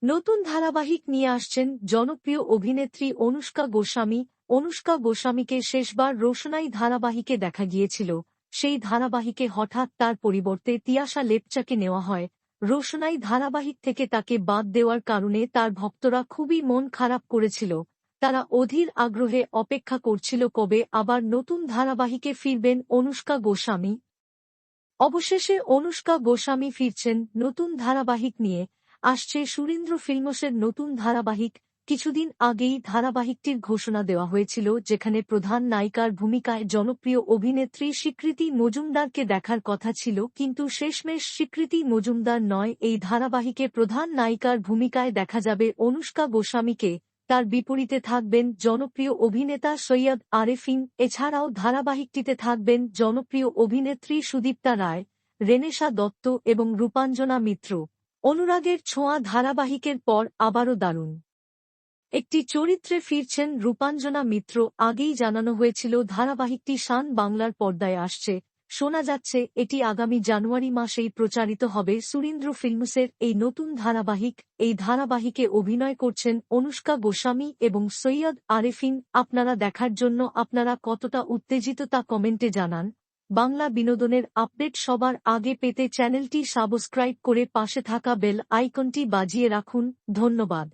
নতুন ধারাবাহিক নিয়ে আসছেন জনপ্রিয় অভিনেত্রী অনুষ্কা গোস্বামী। অনুষ্কা গোস্বামীকে শেষবার রোশনাই ধারাবাহিকে দেখা গিয়েছিল। সেই ধারাবাহিকে হঠাৎ তার পরিবর্তে তিয়াশা লেপচাকে নেওয়া হয়। রোশনাই ধারাবাহিক থেকে তাকে বাদ দেওয়ার কারণে তার ভক্তরা খুবই মন খারাপ করেছিল। তারা অধীর আগ্রহে অপেক্ষা করছিল কবে আবার নতুন ধারাবাহিকে ফিরবেন অনুষ্কা গোস্বামী। অবশেষে অনুষ্কা গোস্বামী ফিরছেন নতুন ধারাবাহিক নিয়ে। আসছে সুরেন্দ্র ফিল্মসের নতুন ধারাবাহিক। কিছুদিন আগেই ধারাবাহিকটির ঘোষণা দেওয়া হয়েছিল, যেখানে প্রধান নায়িকার ভূমিকায় জনপ্রিয় অভিনেত্রী স্বীকৃতি মজুমদারকে দেখার কথা ছিল, কিন্তু শেষমেশ স্বীকৃতি মজুমদার নয়, এই ধারাবাহিকে প্রধান নায়িকার ভূমিকায় দেখা যাবে অনুষ্কা গোস্বামীকে। তার বিপরীতে থাকবেন জনপ্রিয় অভিনেতা সৈয়দ আরেফিন। এছাড়াও ধারাবাহিকটিতে থাকবেন জনপ্রিয় অভিনেত্রী সুদীপ্তা রায়, রেনেশা দত্ত এবং রূপাঞ্জনা মিত্র। অনুরাগের ছোঁয়া ধারাবাহিকের পর আবারও দারুণ একটি চরিত্রে ফিরছেন রূপাঞ্জনা মিত্র। আগেই জানানো হয়েছিল ধারাবাহিকটি শান বাংলার পর্দায় আসছে। শোনা যাচ্ছে এটি আগামী জানুয়ারি মাসেই প্রচারিত হবে সুরেন্দ্র ফিল্মসের এই নতুন ধারাবাহিক। এই ধারাবাহিকে অভিনয় করছেন অনুষ্কা গোস্বামী এবং সৈয়দ আরেফিন। আপনারা দেখার জন্য আপনারা কতটা উত্তেজিত তা কমেন্টে জানান। বাংলা বিনোদনের আপডেট সবার আগে পেতে চ্যানেলটি সাবস্ক্রাইব করে পাশে থাকা বেল আইকনটি বাজিয়ে রাখুন। ধন্যবাদ।